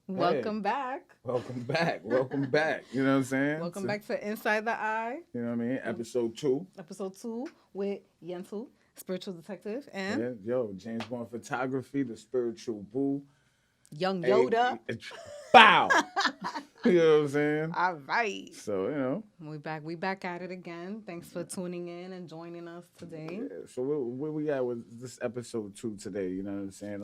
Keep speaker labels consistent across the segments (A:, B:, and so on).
A: Hey,
B: Welcome back.
A: welcome back. Welcome back. You know what I'm saying?
B: Welcome back to Inside the Eye,
A: You know what I mean? Episode 2.
B: episode 2 with Yentu, spiritual detective, and
A: Yeah, yo, James Bond Photography, the spiritual boo.
B: young
A: A
B: Yoda.
A: bow. You know what I'm saying?
B: All right.
A: So,
B: We back at it again. Thanks for tuning in and joining us today.
A: yeah, so where we at with this episode 2 today, you know what I'm saying?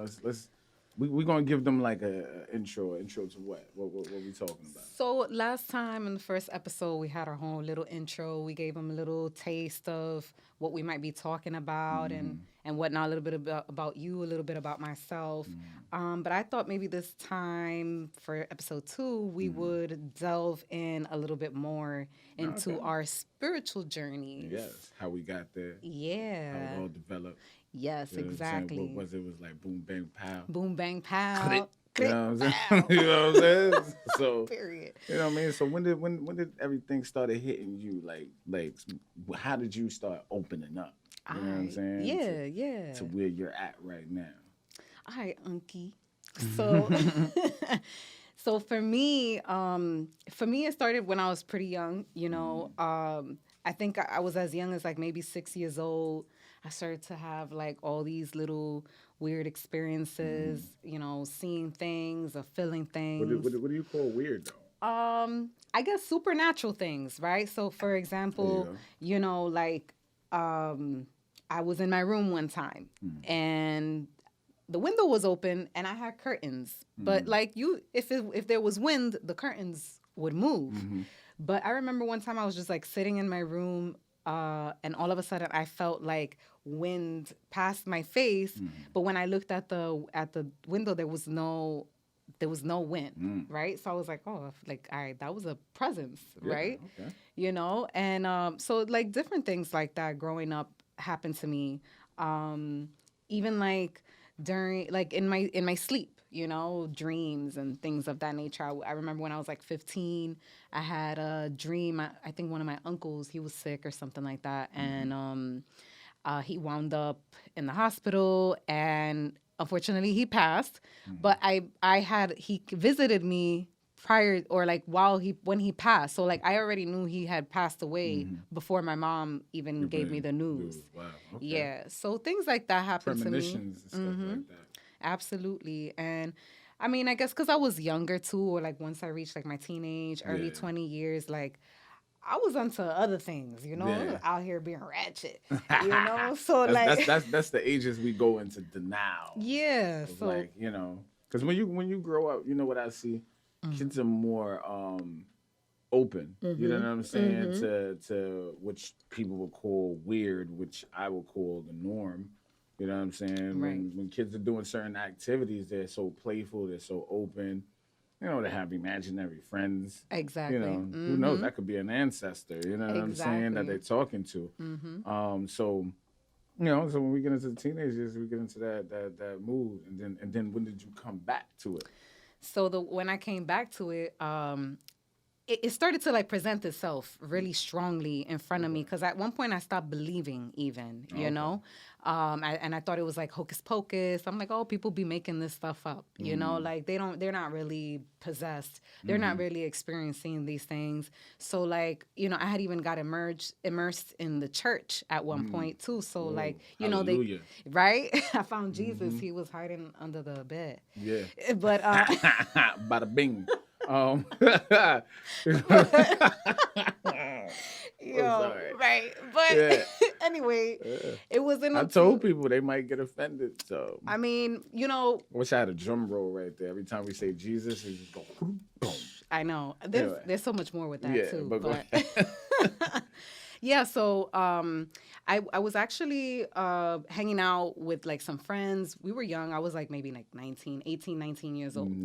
A: We're gonna give them like a intro to what? What we talking about?
B: So last time in the first episode, we had our whole little intro. We gave them a little taste of what we might be talking about and whatnot. A little bit about you, a little bit about myself. But I thought maybe this time for episode 2, we would delve in a little bit more into
A: Okay.
B: our spiritual journeys.
A: Yes, how we got there, how it
B: Yeah.
A: all developed.
B: Yes,
A: You know what I'm saying? What
B: exactly.
A: was it? It was like boom, bang, pow.
B: Boom, bang,
A: Click.
B: pow.
A: You
B: Click,
A: know what I'm saying?
B: pow.
A: You know what I'm saying? So,
B: Period.
A: you know what I mean? So when did everything started hitting you? How did you start opening up? You know what I'm saying?
B: Yeah, yeah.
A: To where you're at right now.
B: All right, Unky. So, so for me, it started when I was pretty young. I think I was as young as like maybe 6 years old. I started to have like all these little weird experiences. Seeing things or feeling
A: What do,
B: things.
A: what do, what do you call weird though?
B: I guess supernatural things, right? So, for
A: There you
B: example,
A: go.
B: like I was in my room one time and the window was open and I had curtains. But like if there was wind, the curtains would move. But I remember one time I was just like sitting in my room, and all of a sudden I felt like wind past my face. But when I looked at the window, there was no wind, right? So I was like, oh, like, all right, that was a presence,
A: Yeah,
B: right?
A: okay.
B: And so like different things like that growing up happened to me. Even like during like in my sleep, dreams and things of that nature. I remember when I was like 15, I had a dream. I think one of my uncles, he was sick or something like that, and he wound up in the hospital, and unfortunately, he passed. But he visited me prior or like when he passed. So like I already knew he had passed away before my mom even
A: You
B: gave me
A: been
B: the news.
A: dude, wow, okay.
B: Yeah. So things like that happened to me.
A: Premonitions and stuff like that.
B: Absolutely. And I mean, I guess because I was younger too, or like once I reached like my teenage, early
A: Yeah.
B: 20 years, like I was onto other things,
A: Yeah.
B: out here being ratchet, So like,
A: That's the ages we go into denial.
B: yeah.
A: Of
B: So
A: like, because when you grow up, you know what I see? Kids are more open. You know what I'm saying? To which people would call weird, which I would call the norm. You know what I'm saying?
B: right.
A: When kids are doing certain activities, they're so playful, they're so open. They have imaginary friends.
B: Exactly.
A: Who knows? That could be an ancestor. You know what I'm saying? That
B: Exactly.
A: they're talking to. So so when we get into the teenagers, we get into that mood, and then when did you come back to it?
B: So when I came back to it, it started to like present itself really strongly in front of me because at one point I stopped believing even,
A: Okay.
B: and I thought it was like hocus pocus. I'm like, oh, people be making this stuff up, like they're not really possessed. They're not really experiencing these things. So like, I had even got immersed in the church at one point too. So
A: Whoa,
B: like, they,
A: hallelujah.
B: right? I found Jesus. He was hiding under the bed.
A: Yeah.
B: But
A: Bada bing. Um, I'm
B: yo,
A: sorry.
B: right. But
A: Yeah.
B: anyway,
A: Yeah.
B: it wasn't
A: I told
B: until
A: people they might get offended. So
B: I mean,
A: I wish I had a drum roll right there. Every time we say Jesus, it just go boom, boom.
B: I know there's
A: Anyway.
B: there's so much more with that
A: Yeah,
B: too.
A: but go
B: But
A: ahead.
B: yeah, so I was actually hanging out with like some friends. We were young. I was like maybe like 18, 19 years old.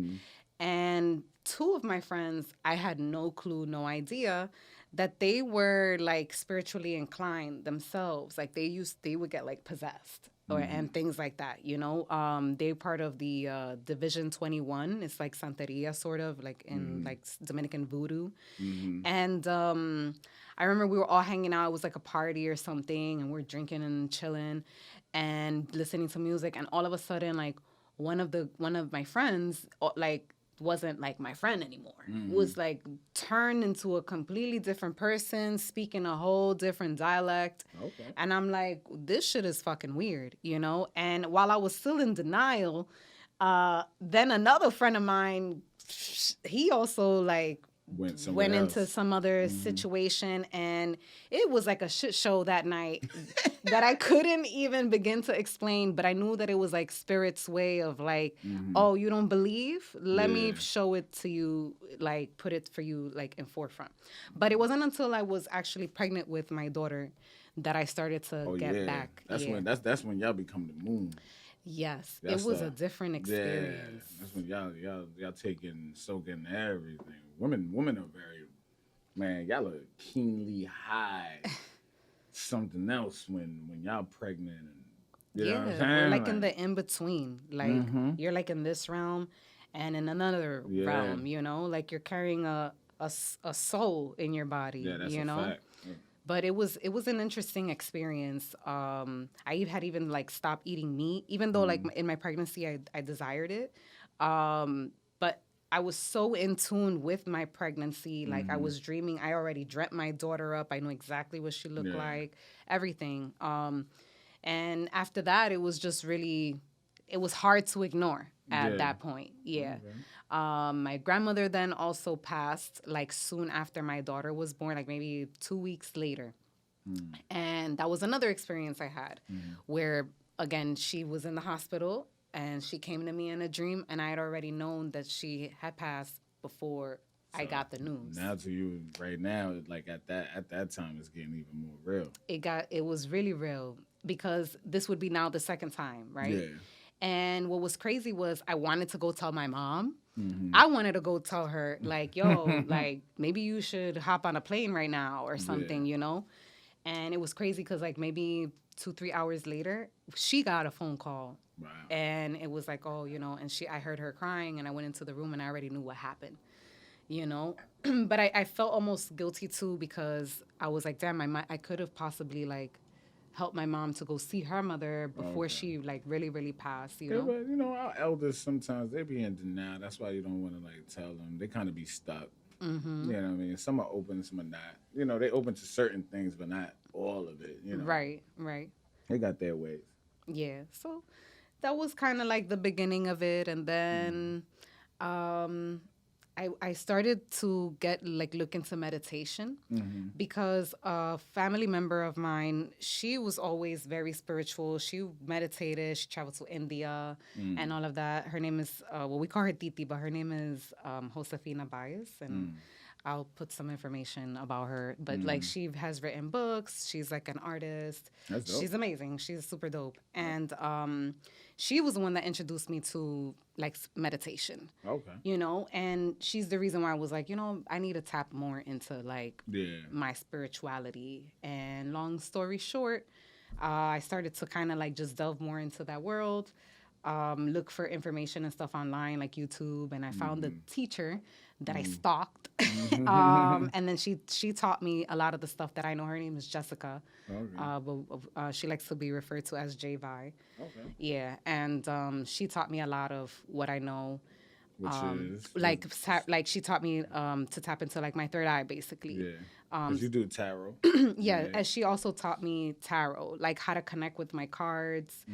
B: And two of my friends, I had no clue, no idea that they were like spiritually inclined themselves. Like they would get like possessed or and things like that. They're part of the Division 21. It's like Santeria, sort of like in like Dominican voodoo. And I remember we were all hanging out. It was like a party or something, and we're drinking and chilling and listening to music. And all of a sudden, like one of my friends, like wasn't like my friend anymore. Was like turned into a completely different person, speaking a whole different dialect.
A: Okay.
B: And I'm like, this shit is fucking weird, you know? And while I was still in denial, then another friend of mine, he also like went into some other situation, and it was like a shit show that night that I couldn't even begin to explain, but I knew that it was like spirit's way of like, oh, you don't believe? Let me show it to you, like put it for you like in forefront. But it wasn't until I was actually pregnant with my daughter that I started to get back.
A: That's when y'all become the moon.
B: Yes, it was a different experience.
A: Yeah, that's when y'all soaking everything. Women are very, man, y'all are keenly high. Something else when y'all pregnant and you know what I'm saying?
B: We're like in the in between. Like you're like in this realm and in another realm, you know? Like you're carrying a soul in your body.
A: Yeah, that's
B: you know?
A: fact. Yeah.
B: But it was an interesting experience. I had even like stopped eating meat, even though like in my pregnancy I desired it. But I was so in tune with my pregnancy. Like I was dreaming. I already dreamt my daughter up. I knew exactly what she looked like, everything. And after that, it was just really, it was hard to ignore at that point. Yeah. Okay. My grandmother then also passed like soon after my daughter was born, like maybe 2 weeks later. And that was another experience I had where, again, she was in the hospital and she came to me in a dream, and I had already known that she had passed before I got the news.
A: Now to you right now, like at that time, it's getting even more real.
B: It was really real because this would be now the second time, right?
A: Yeah.
B: And what was crazy was I wanted to go tell my mom. I wanted to go tell her, like, yo, like, maybe you should hop on a plane right now or something, you know? And it was crazy because, like, maybe 2-3 hours later, she got a phone call.
A: Wow.
B: And it was like, oh, you know, and I heard her crying, and I went into the room, and I already knew what happened, you know? But I felt almost guilty, too, because I was like, damn, I could have possibly, like, helped my mom to go see her mother before she, like, really, really passed, you know?
A: But, you know, our elders, sometimes, they be in denial. That's why you don't want to, like, tell them. They kind of be stuck. You know what I mean? Some are open, some are not. You know, they open to certain things, but not all of it, you know?
B: Right.
A: They got their ways.
B: Yeah, so that was kind of like the beginning of it, and then I started to look into meditation because a family member of mine, she was always very spiritual. She meditated. She traveled to India and all of that. Her name is we call her Titi, but her name is Josefina Baez, and I'll put some information about her. But like, she has written books. She's like an artist.
A: That's dope.
B: She's amazing. She's super dope. And she was the one that introduced me to like meditation.
A: Okay.
B: You know, and she's the reason why I was like, you know, I need to tap more into like my spirituality. And long story short, I started to kind of like just delve more into that world. Look for information and stuff online like YouTube, and I found a teacher that I stalked, and then she taught me a lot of the stuff that I know. Her name is Jessica, but she likes to be referred to as J Vi. Okay. Yeah, and she taught me a lot of what I know.
A: Which is
B: like she taught me to tap into like my third eye, basically.
A: Yeah. Because you do tarot.
B: Yeah, and she also taught me tarot, like how to connect with my cards,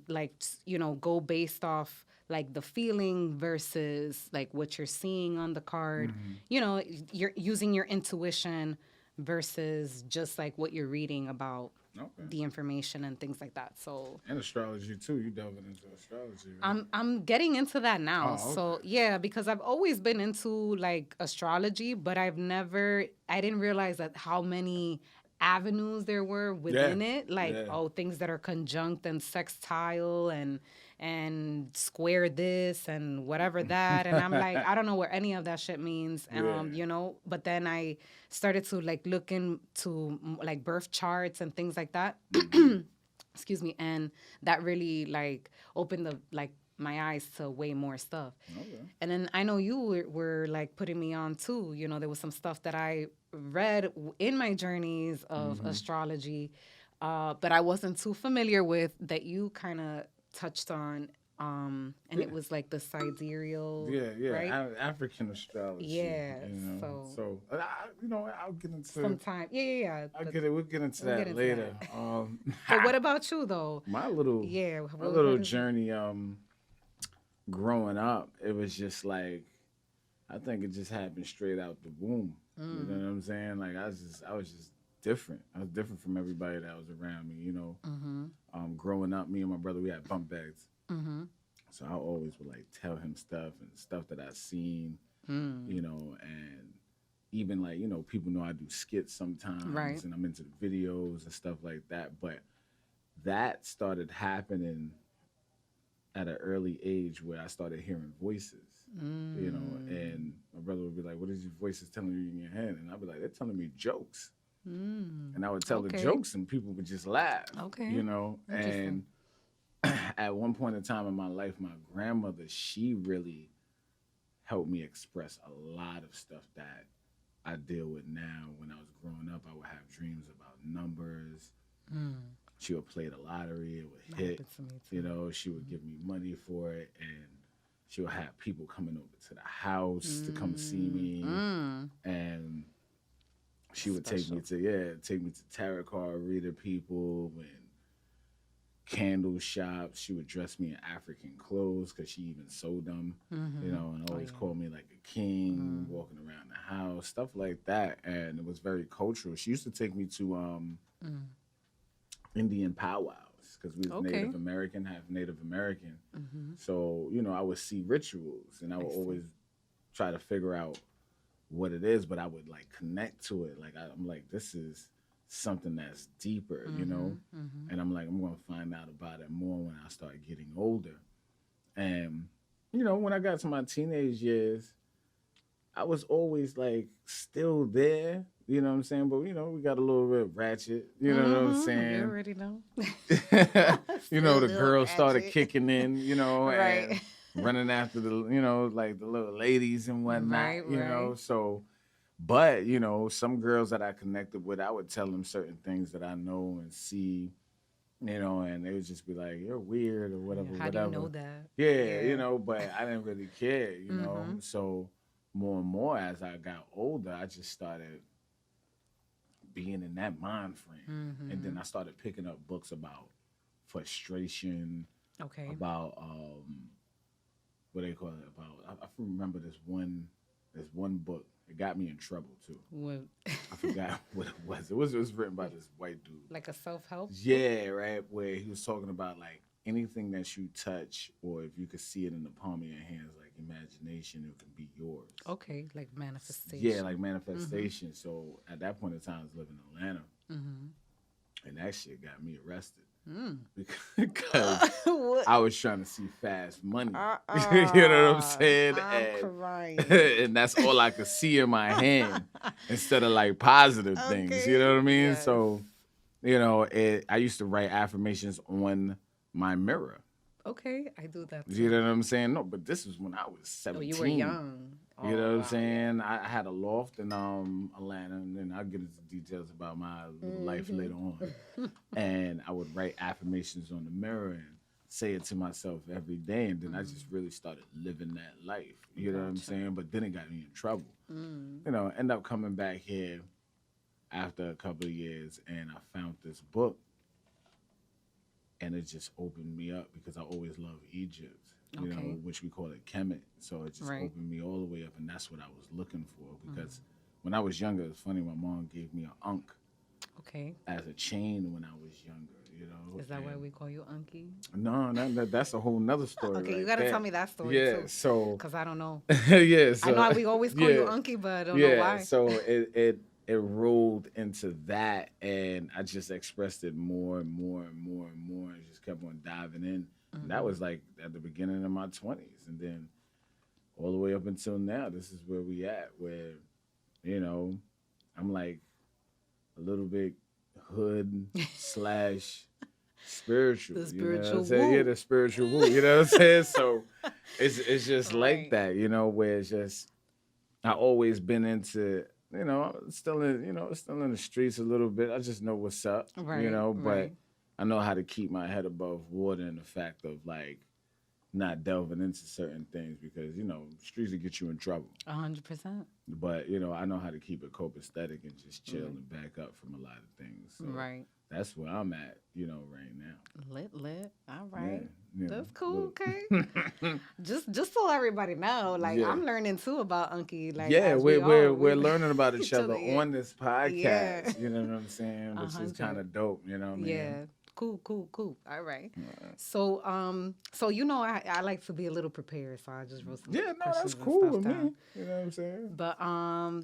B: like, you know, go based off like the feeling versus like what you're seeing on the card. You know, you're using your intuition versus just like what you're reading about the information and things like that. So,
A: and astrology too. You delving into astrology, right?
B: I'm getting into that now. So yeah, because I've always been into like astrology, but I didn't realize that how many avenues there were within it. Like things that are conjunct and sextile and square this and whatever that, and I'm like, I don't know what any of that shit means. You know, but then I started to like look into like birth charts and things like that. Excuse me, and that really like opened my eyes to way more stuff. And then I know you were like putting me on too. You know, there was some stuff that I read in my journeys of astrology, but I wasn't too familiar with that you kind of touched on and it was like the sidereal,
A: Yeah.
B: right?
A: African astrology.
B: Yeah.
A: You know,
B: So
A: so I'll get into.
B: sometime, yeah.
A: I'll get it. We'll get into
B: We'll
A: that
B: get into
A: later.
B: that. But what about you though?
A: my little
B: Yeah.
A: my little
B: What is it?
A: journey. Growing up, it was just like I think it just happened straight out the womb. You know what I'm saying? Like I was just different. I was different from everybody that was around me. You know, growing up, me and my brother, we had bunk beds. So I always would like tell him stuff that I seen. You know, and even like people know I do skits sometimes,
B: Right.
A: and I'm into the videos and stuff like that. But that started happening at an early age where I started hearing voices. You know, and my brother would be like, "What is your voices telling you in your head?" And I'd be like, "They're telling me jokes." And I would tell the
B: Okay.
A: jokes, and people would just laugh.
B: Okay.
A: You know, and
B: Interesting.
A: at one point in time in my life, my grandmother, she really helped me express a lot of stuff that I deal with now. When I was growing up, I would have dreams about numbers. She would play the lottery, it would
B: That
A: hit.
B: happened to me too.
A: You know, she would give me money for it, and she would have people coming over to the house to come see me, and she would take me to tarot card reader people and candle shops. She would dress me in African clothes because she even sold them, you know, and always call me like a king, walking around the house, stuff like that. And it was very cultural. She used to take me to Indian powwows because we was
B: Okay.
A: Native American, half Native American. So, you know, I would see rituals and I would always try to figure out what it is, but I would like connect to it. Like I'm like, this is something that's deeper, you know? And I'm like, I'm gonna find out about it more when I start getting older. And, you know, when I got to my teenage years, I was always like still there, you know what I'm saying? But you know, we got a little bit ratchet, you know what I'm
B: You
A: saying?
B: already know.
A: You know,
B: Still a
A: the
B: little
A: girls started
B: ratchet.
A: kicking in, you know,
B: Right.
A: and running after the, you know, like the little ladies and whatnot,
B: Right,
A: you know.
B: right.
A: So, but you know, some girls that I connected with, I would tell them certain things that I know and see, you know, and they would just be like, "You're weird" or whatever,
B: How do you know
A: whatever.
B: that?
A: Yeah, you know, but I didn't really care, you know.
B: Mm-hmm.
A: So more and more as I got older, I just started being in that mind frame. And then I started picking up books about frustration,
B: Okay.
A: about what they call it, about I remember this one book. It got me in trouble too.
B: What,
A: I forgot what it was. It was written by this white dude.
B: like a self-help?
A: Yeah, right. Where he was talking about like anything that you touch, or if you could see it in the palm of your hands, like imagination, it can be yours.
B: Okay, like manifestation.
A: Yeah, like manifestation. So at that point in time, I was living in Atlanta, and that shit got me arrested because
B: What?
A: I was trying to see fast money. You know what I'm saying?
B: I'm crying.
A: And that's all I could see in my hand instead of like positive things. You know what I mean?
B: Yes.
A: So, you know, I used to write affirmations on my mirror.
B: Okay, I do that.
A: You know what I'm saying? No, but this was when I was
B: Oh,
A: 17.
B: you were young.
A: You know
B: Oh,
A: what I'm
B: wow.
A: saying? I had a loft in Atlanta, and then I'll get into details about my little life later on. And I would write affirmations on the mirror and say it to myself every day, and then I just really started living that life. You know what I'm saying? But then it got me in trouble. You know, end up coming back here after a couple of years, and I found this book, and it just opened me up because I always loved Egypt. You know,
B: Okay.
A: which we call it Kemet. So it just
B: Right.
A: opened me all the way up, and that's what I was looking for. Because when I was younger, it's funny, my mom gave me an ankh
B: Okay.
A: as a chain when I was younger. You know,
B: Is that why
A: and-
B: we call you Unky?
A: No, that's a whole nother story.
B: Okay, you
A: right
B: gotta
A: there.
B: tell me that story
A: Yeah,
B: too.
A: so
B: Because I don't know.
A: yeah, so
B: I know we always call you
A: yeah.
B: Unky, but I don't know why.
A: So it rolled into that, and I just expressed it more and more and more and more, and just kept on diving in. And that was like at the beginning of my 20s, and then all the way up until now, this is where we at. Where, you know, I'm like a little bit hood slash spiritual.
B: The
A: You know what I'm
B: spiritual
A: saying?
B: woo.
A: Yeah, the spiritual woo. You know what I'm saying? So it's just like
B: Right.
A: that, you know, where it's just I always been into, you know, still in the streets a little bit. I just know what's up, you
B: Right,
A: know, but
B: right.
A: I know how to keep my head above water in the fact of like, not delving into certain things because streets will get you in trouble.
B: 100%.
A: But I know how to keep it copacetic and just chill and back up from a lot of things. So
B: Right.
A: that's where I'm at, right now.
B: Lit. All right.
A: Yeah,
B: That's cool.
A: look.
B: Okay. just so everybody know, like
A: Yeah.
B: I'm learning too about Unky. Like
A: Yeah,
B: as
A: we're learning about each other
B: yeah.
A: on this podcast.
B: Yeah.
A: You know what I'm saying? Which is
B: 100.
A: kind of dope. You know what I mean?
B: Yeah. Cool. All right. So I like to be a little prepared, so I just wrote some
A: Yeah, no,
B: questions
A: that's
B: and
A: cool
B: stuff
A: with me.
B: down.
A: You know what I'm saying?
B: But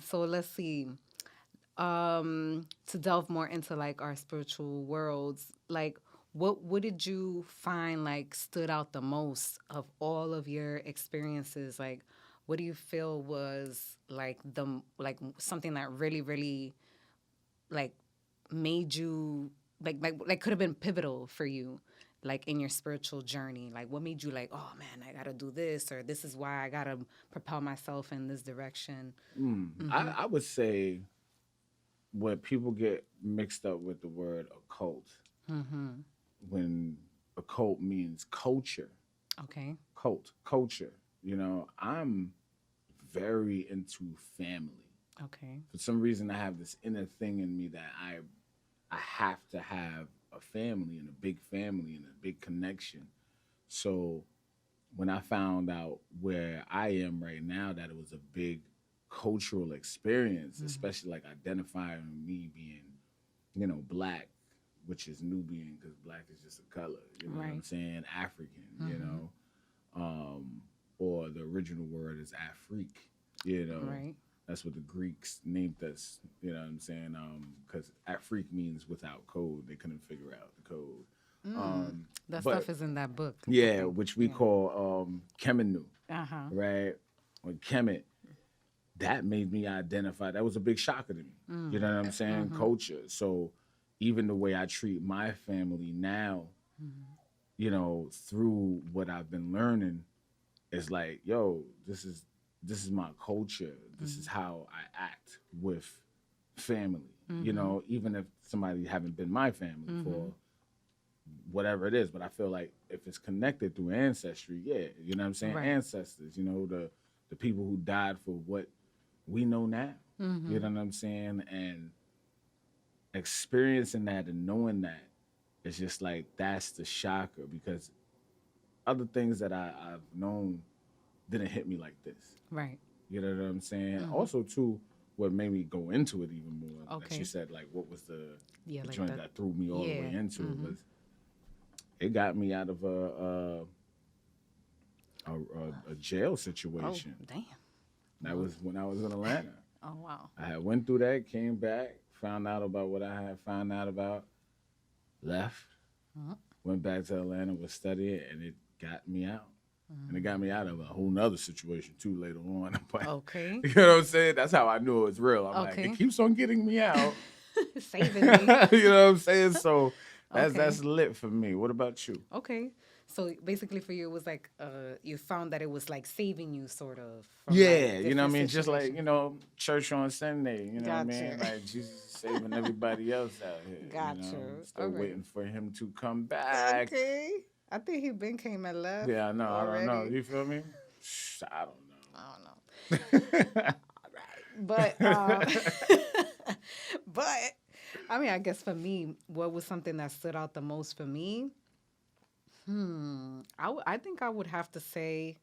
B: so let's see. To delve more into like our spiritual worlds, like what did you find like stood out the most of all of your experiences? Like what do you feel was like something that really, really like made you like could have been pivotal for you like in your spiritual journey? Like what made you like, oh man, I gotta do this, or this is why I gotta propel myself in this direction?
A: I would say when people get mixed up with the word occult, when occult means culture,
B: Okay.
A: culture, I'm very into family.
B: Okay.
A: For some reason, I have this inner thing in me that I have to have a family and a big family and a big connection. So when I found out where I am right now, that it was a big cultural experience, especially like identifying me being, black, which is Nubian because black is just a color, you know what I'm saying? African, or the original word is Afrique,
B: Right.
A: That's what the Greeks named us, you know what I'm saying? Because Afrique means without code. They couldn't figure out the code.
B: That
A: but-
B: stuff is in that book.
A: Yeah, which we call Kemenu,
B: Uh-huh.
A: right? Or Kemet. That made me identify. That was a big shocker to me. You know what I'm saying? Culture. So even the way I treat my family now, through what I've been learning, is like, yo, this is my culture. This is how I act with family. Even if somebody haven't been my family for whatever it is, but I feel like if it's connected through ancestry, yeah, you know what I'm saying?
B: Right.
A: Ancestors, the people who died for what we know now. You know what I'm saying? And experiencing that and knowing that, it's just like, that's the shocker, because other things that I've known didn't hit me like this.
B: Right.
A: You know what I'm saying? Also, too, what made me go into it even more, like
B: Okay.
A: you said, like, what was the
B: Like
A: joint that threw me all the way
B: Yeah.
A: into it was, it got me out of a jail situation.
B: Oh, damn.
A: That was when I was in Atlanta.
B: Oh, wow.
A: I had went through that, came back, found out about what I had found out about, left, went back to Atlanta, was studying, and it got me out. And it got me out of a whole nother situation too later on. But,
B: Okay.
A: you know what I'm saying? That's how I knew it was real. I'm like,
B: Okay.
A: it keeps on getting me out.
B: Saving me.
A: You know what I'm saying? So
B: Okay.
A: that's lit for me. What about you?
B: Okay. So basically for you, it was like you found that it was like saving you sort of. From,
A: Yeah,
B: like,
A: you know what I mean?
B: different
A: Just like,
B: situations.
A: church on Sunday, you know what I mean?
B: Gotcha.
A: Like Jesus is saving everybody else out here.
B: Gotcha.
A: Still
B: Alright.
A: waiting for him to come back.
B: Okay. I think he been came and left.
A: Yeah, I know. I don't know.
B: already.
A: You feel me? I don't know.
B: I don't know. But but I mean, I guess for me, what was something that stood out the most for me? I think I would have to say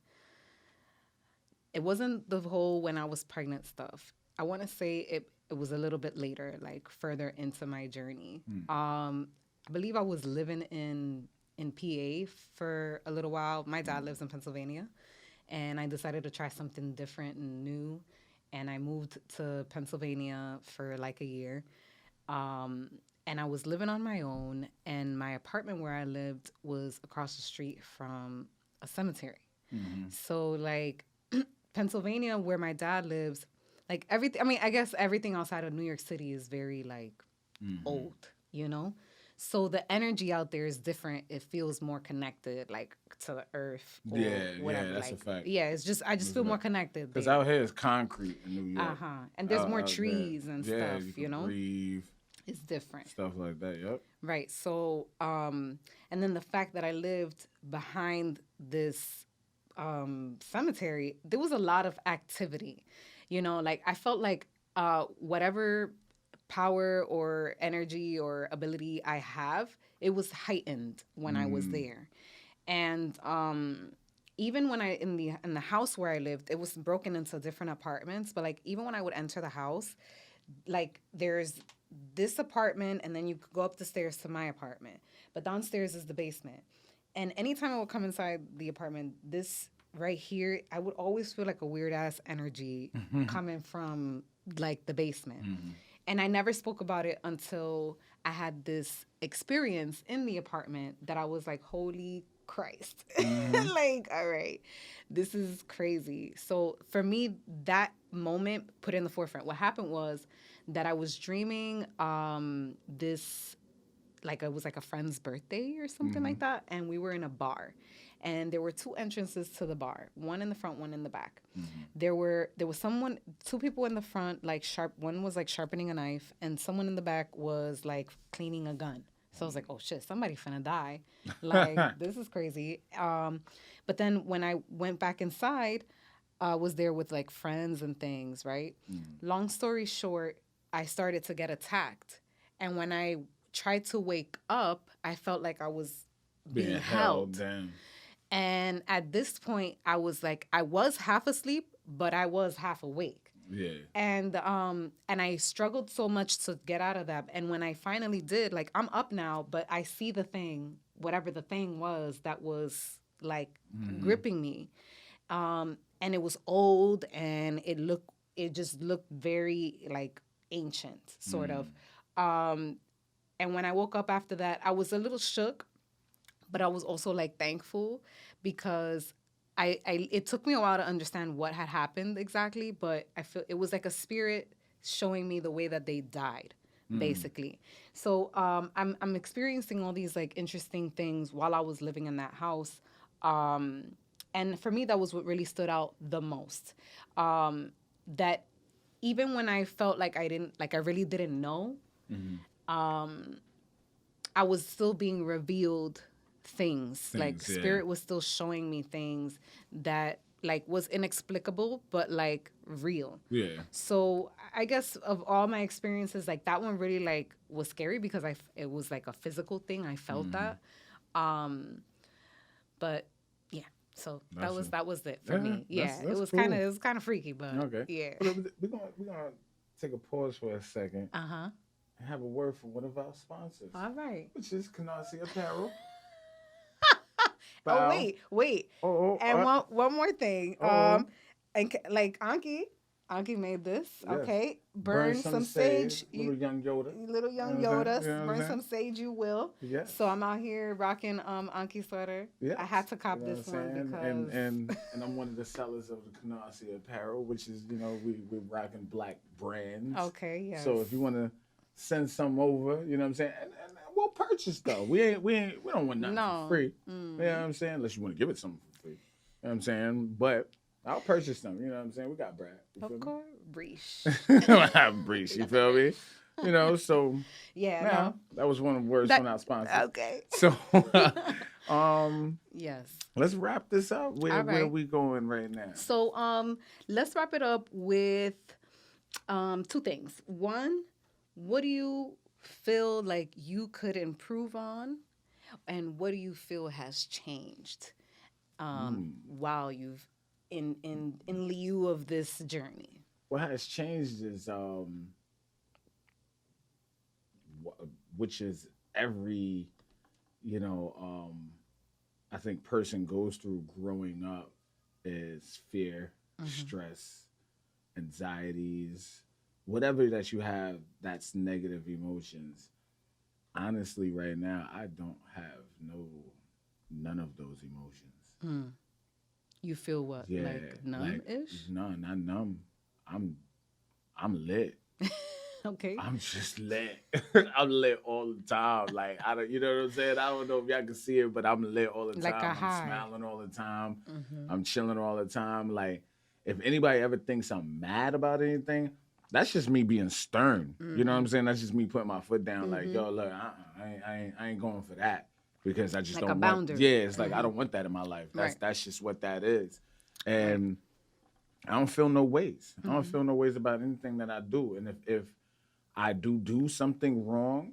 B: it wasn't the whole when I was pregnant stuff. I want to say it was a little bit later, like further into my journey. I believe I was living in PA for a little while. My dad lives in Pennsylvania, and I decided to try something different and new. And I moved to Pennsylvania for like a year. And I was living on my own, and my apartment where I lived was across the street from a cemetery. So like Pennsylvania, where my dad lives, like everything, I mean, I guess everything outside of New York City is very like old, you know? So the energy out there is different. It feels more connected, like to the earth. Or
A: Yeah,
B: whatever.
A: that's a
B: like,
A: fact.
B: Yeah, it's just I just feel more connected.
A: Because
B: there.
A: out here is concrete in New York.
B: And there's more
A: Out there.
B: trees and
A: Yeah,
B: stuff,
A: you can breathe.
B: is different.
A: Stuff like that. Yep.
B: Right. So, and then the fact that I lived behind this cemetery, there was a lot of activity. Like I felt like whatever power or energy or ability I have, it was heightened when I was there. And even when I in the house where I lived, it was broken into different apartments. But like even when I would enter the house, like there's this apartment and then you could go up the stairs to my apartment, but downstairs is the basement. And anytime I would come inside the apartment, this right here, I would always feel like a weird ass energy coming from like the basement. And I never spoke about it until I had this experience in the apartment that I was like, holy Christ. Like, all right, this is crazy. So for me, that moment put in the forefront. What happened was that I was dreaming this, like it was like a friend's birthday or something like that. And we were in a bar. And there were two entrances to the bar, one in the front, one in the back. There was two people in the front, like one was like sharpening a knife, and someone in the back was like cleaning a gun. So I was like, oh shit, somebody finna die. Like, this is crazy. But then when I went back inside, I was there with like friends and things, right? Long story short, I started to get attacked. And when I tried to wake up, I felt like I was being held.
A: Damn.
B: And at this point, I was like, I was half asleep, but I was half awake.
A: Yeah.
B: And I struggled so much to get out of that. And when I finally did, like I'm up now, but I see the thing, whatever the thing was that was like gripping me. And it was old and it just looked very like ancient, sort of. And when I woke up after that, I was a little shook, but I was also like thankful because it took me a while to understand what had happened exactly, but I feel it was like a spirit showing me the way that they died, basically. So I'm experiencing all these like interesting things while I was living in that house. And for me, that was what really stood out the most. That even when I felt like I really didn't know, I was still being revealed things. Like spirit was still showing me things that like was inexplicable but like real. Yeah. So I guess of all my experiences, like that one really like was scary because it was like a physical thing. I felt that. But yeah. So that was it for me. Yeah. That's it was cool. It was kind of freaky, but okay. Yeah.
A: We're gonna take a pause for a second. And have a word from one of our sponsors.
B: All right.
A: Which is Canarsie Apparel.
B: Oh wait. And one more thing. And like Anki made this. Yes. Okay, burn some sage.
A: Little young Yoda.
B: Burn some sage, you will. Yeah. So I'm out here rocking Anki sweater. Yeah. I had to cop this one because
A: and I'm one of the sellers of the Canarsie Apparel, which is we're rocking black brands.
B: Okay. Yeah.
A: So if you want to send some over, you know what I'm saying, and we'll purchase though. We don't want nothing for free. You know what I'm saying? Unless you want to give it something for free. You know what I'm saying? But I'll purchase them. You know what I'm saying? We got Brad.
B: Of course, Breach.
A: Breach. You feel me? So
B: yeah.
A: That was one of the words from our sponsors.
B: Okay.
A: So
B: yes.
A: Let's wrap this up. Where are we going right now?
B: So let's wrap it up with two things. One, what do you feel like you could improve on, and what do you feel has changed while you've in lieu of this journey?
A: What has changed is which is every I think person goes through growing up is fear, stress, anxieties, whatever that you have that's negative emotions. Honestly, right now, I don't have none of those emotions.
B: You feel what? Yeah, like numb-ish?
A: No, not numb. I'm lit.
B: Okay.
A: I'm just lit. I'm lit all the time. Like you know what I'm saying? I don't know if y'all can see it, but I'm lit all the time.
B: Like a high.
A: I'm smiling all the time. I'm chilling all the time. Like if anybody ever thinks I'm mad about anything, that's just me being stern. You know what I'm saying? That's just me putting my foot down. Like, yo, look, I ain't going for that because I just
B: Like a
A: don't want.
B: boundary.
A: Yeah, it's like I don't want that in my life. That's just what that is, and I don't feel no ways. I don't feel no ways about anything that I do. And if I do something wrong,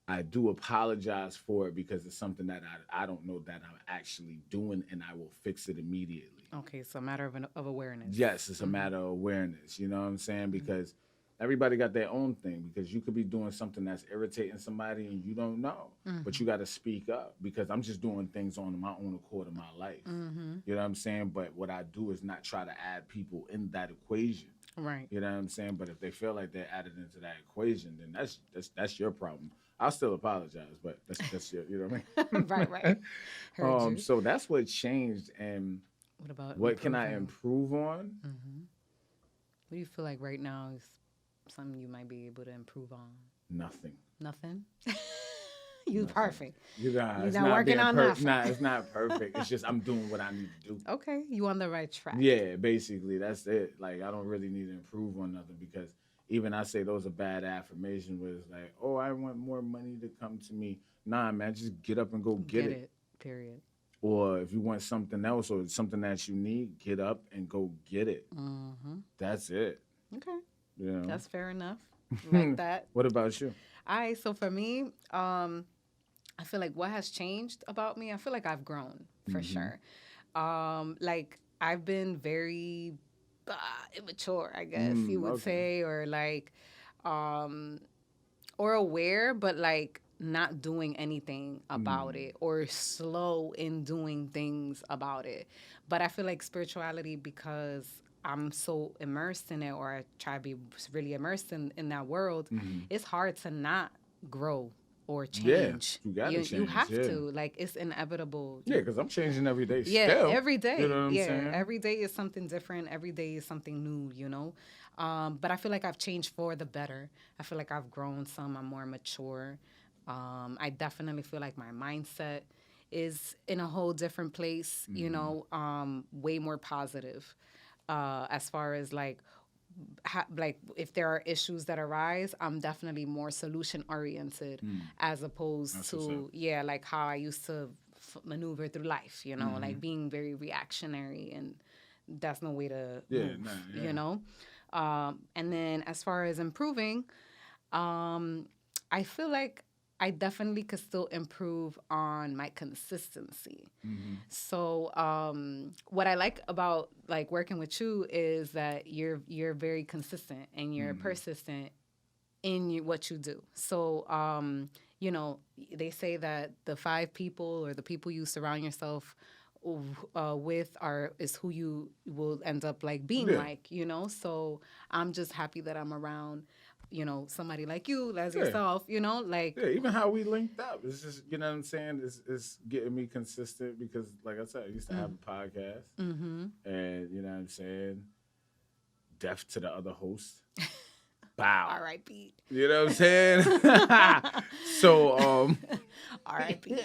A: I do apologize for it because it's something that I don't know that I'm actually doing, and I will fix it immediately.
B: Okay, so a matter of awareness.
A: Yes, it's a matter of awareness. You know what I'm saying? Because everybody got their own thing. Because you could be doing something that's irritating somebody and you don't know, but you got to speak up. Because I'm just doing things on my own accord in my life. You know what I'm saying? But what I do is not try to add people in that equation.
B: Right.
A: You know what I'm saying? But if they feel like they're added into that equation, then that's your problem. I'll still apologize, but that's your, you know what I mean?
B: Right. Heard you.
A: So that's what changed, and
B: What about
A: what can I
B: improving?
A: improve on?
B: What do you feel like right now is something you might be able to improve on?
A: Nothing.
B: Nothing. You perfect.
A: You guys,
B: You're not working on nothing.
A: Nah, it's not perfect. It's just I'm doing what I need to do.
B: Okay, you on the right track.
A: Yeah, basically that's it. Like I don't really need to improve on nothing because even I say those are bad affirmations where it's like, oh, I want more money to come to me. Nah, man, just get up and go get it.
B: Period.
A: Or if you want something else or something that you need, get up and go get it. That's it.
B: Okay.
A: You know?
B: That's fair enough. Like that.
A: What about you?
B: All right, so for me, I feel like what has changed about me, I feel like I've grown for sure. Like I've been very immature, I guess you would say, or like, or aware, but like not doing anything about it or slow in doing things about it. But I feel like spirituality, because I'm so immersed in it, or I try to be really immersed in that world, it's hard to not grow or change.
A: Yeah, you gotta change.
B: You have to. Like, it's inevitable.
A: Yeah, because I'm changing every day.
B: Yeah,
A: still.
B: every day.
A: You know what I'm saying?
B: Every day is something different. Every day is something new, you know? But I feel like I've changed for the better. I feel like I've grown some. I'm more mature. I definitely feel like my mindset is in a whole different place, you know, way more positive. As far as like if there are issues that arise, I'm definitely more solution oriented as opposed to like how I used to maneuver through life, you know, like being very reactionary, and that's no way to move, you know. And then as far as improving, I feel like I definitely could still improve on my consistency. So what I like about like working with you is that you're very consistent and you're persistent in what you do. So you know, they say that the 5 people or the people you surround yourself with is who you will end up like being like, you know. So I'm just happy that I'm around, you know, somebody like you, as yourself, you know, like.
A: Yeah, even how we linked up. It's just, you know what I'm saying? It's getting me consistent because, like I said, I used to have a podcast. And, you know what I'm saying? Deaf to the other host. Bow.
B: R.I.P.
A: You know what I'm saying? So,
B: R.I.P.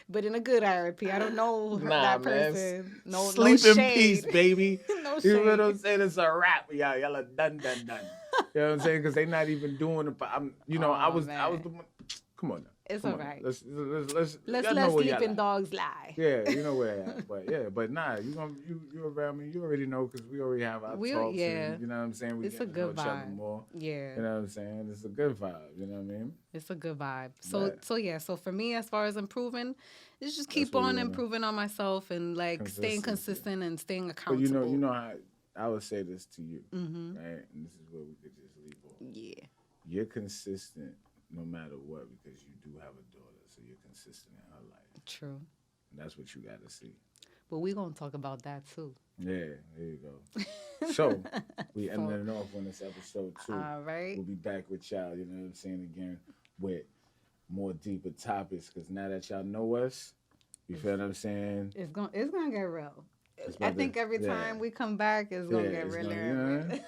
B: But in a good R.I.P. I don't know that person. No,
A: sleep
B: no
A: in
B: shade.
A: peace, baby.
B: No
A: You know
B: shade.
A: what I'm saying? It's a wrap. Y'all are done. You know what I'm saying? Because they're not even doing it. I'm, you know, I was the one. Come on now.
B: It's
A: Come
B: all
A: on.
B: right.
A: Let's
B: Let's let sleeping dogs lie.
A: Yeah, you know where I at. But nah, you around me. You already know because we already have our talks.
B: Yeah.
A: And, you know what I'm saying? We
B: It's a
A: get to know
B: good
A: each other
B: vibe.
A: more.
B: Yeah.
A: You know what I'm saying? It's a good vibe. You know what I mean?
B: It's a good vibe. So for me, as far as improving, it's just keep
A: what we
B: on
A: wanna-
B: improving on myself and like staying consistent and staying
A: But
B: accountable.
A: you know how I would say this to you, right? And this is where we could just leave off.
B: Yeah.
A: You're consistent no matter what because you do have a daughter, so you're consistent in her life.
B: True.
A: And that's what you got to see.
B: But we're going to talk about that too.
A: Yeah, there you go. So, we ending it off on this episode 2.
B: All right.
A: We'll be back with y'all, you know what I'm saying, again, with more deeper topics because now that y'all know us, you feel what I'm saying?
B: It's gonna get real. I think every time we come back, it's going to get realer.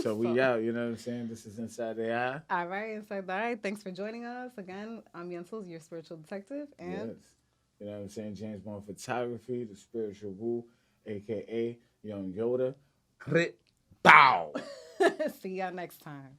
A: So we out, you know what I'm saying? This is Inside the Eye.
B: All right, Inside the Eye. Thanks for joining us. Again, I'm Yentels, your spiritual detective. And
A: yes. You know what I'm saying? James Bond Photography, the spiritual woo, a.k.a. Young Yoda. Crit. Bow.
B: See y'all next time.